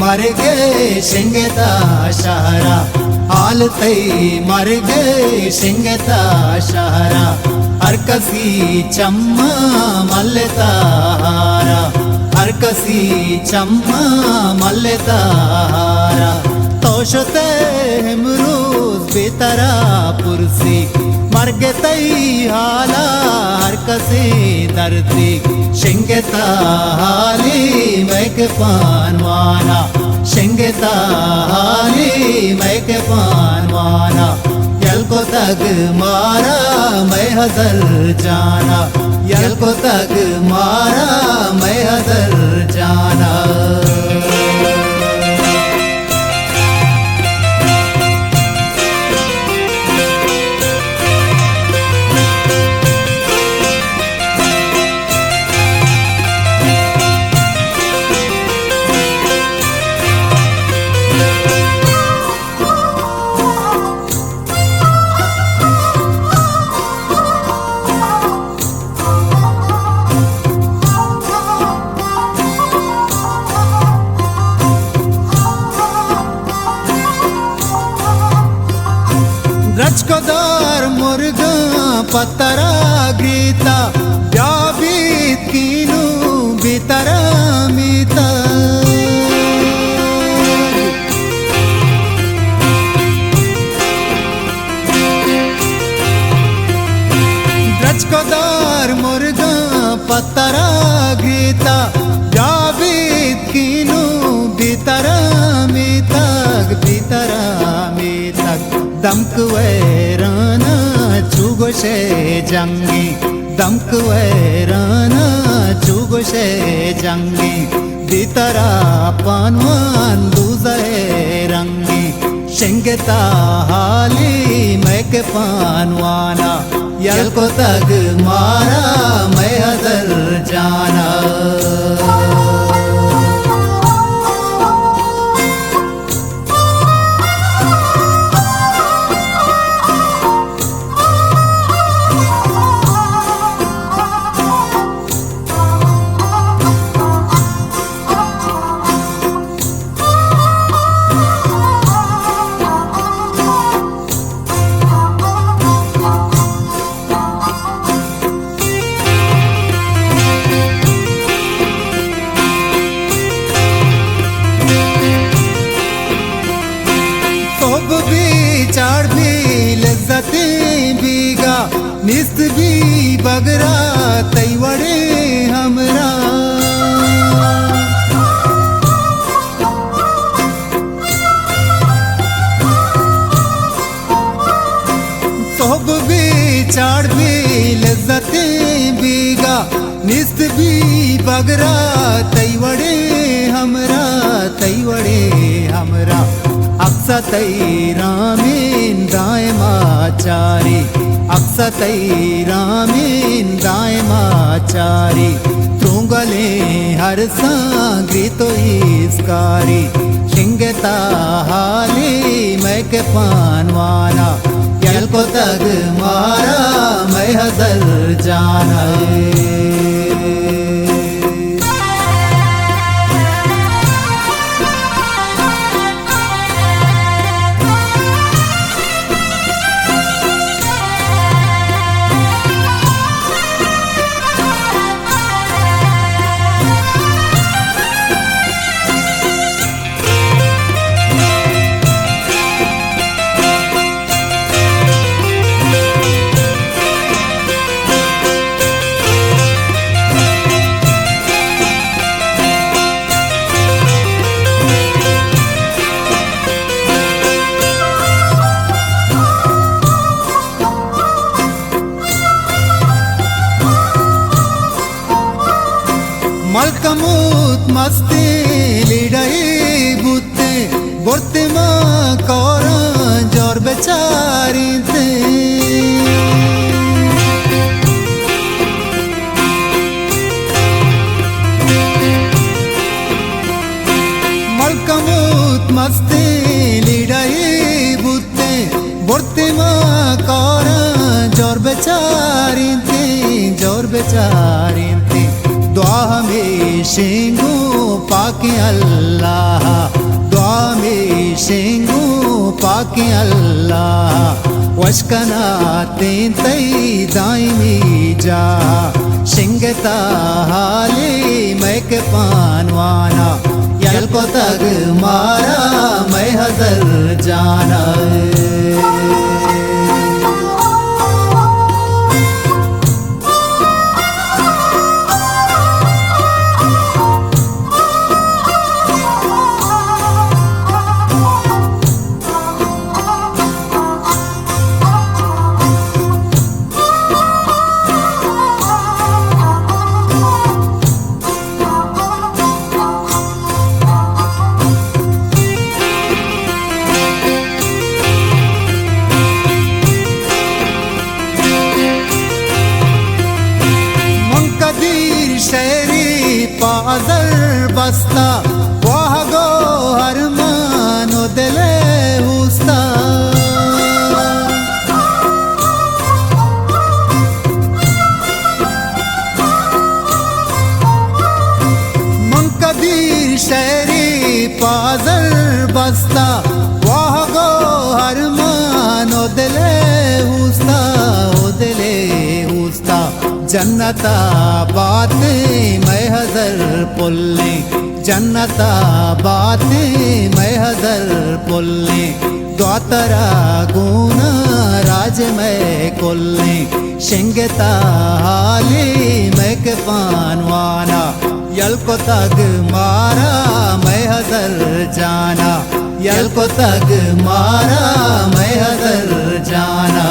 मर गए सिंगता शहरा, हालतई मर गए सिंगता शहरा। हर कसी चम्मा मल्लता हारा, हर कसी चम्मा मल्लता हारा। तोशते मरूज बेतरा पुरसी, मर गई हाला हर कसी दर्दी। शिंगता हाली मैक पानवाना, शिंगता हाली मैक पानवाना। यल को तक मारा मैं हजर जाना, यल को तक मारा मैं हजर जाना। रचकोदार मुर्गा पतरा गीता, व्याबीत कीनू बितरा मीता। रचकोदार मुर्गा पतरा गीता, व्याबीत कीनू बितरा मीतक, बितरा मीतक। दमक वैराना चुगोशे जंगी, दमक वैराना चुगोशे जंगी। बितरा पानवान दूजे रंगी, शिंगता हाली मैक पानवाना। यल को तक मारा मैं हजर जाना। चार भी लज्जते बीगा, निस्त भी बगरा तैवड़े हमरा। सोब भी चार भी लज्जते बीगा, निस्त भी बगरा तैवड़े हमरा, तैवड़े हमरा। अक्सतई रामीन दायमाचारी, अक्सतई रामीन दायमाचारी। त्रुंगले हर सांग्री तो इसकारी, शिंगता हाली मैक पानवाना। यल को तक मारा मैं हजर जाना। मस्ती लिडाई बुते बोरते मा कौरा जोर बेचारी ते मलकमूत मस्ती लिडाई बुते बोरते मा कौरा जोर बेचारी ते दुआ में शेंगू पाके अल्लाह दुआ में शेंगू पाके अल्लाह वशकना तेंतई दाइमी जा शिंगता हाले मैक पानवाना यल को तग मारा मैं हजर जाना शहरी पाजर बस्ता वाह गो हर मानो दिले हुस्ता मंकदीर शहरी पाजर बस्ता वाह गो हर मानो दिले हुस्ता जन्नता बातें मैं हजर पुल्ले जन्नता बातें मैं हजर पुल्ले द्वातरा गुना राज मैं कुल्ले शिंगता हाले मैं के पानवाना यल को तग मारा मैं हजर जाना यल को तग मारा मैं हजर जाना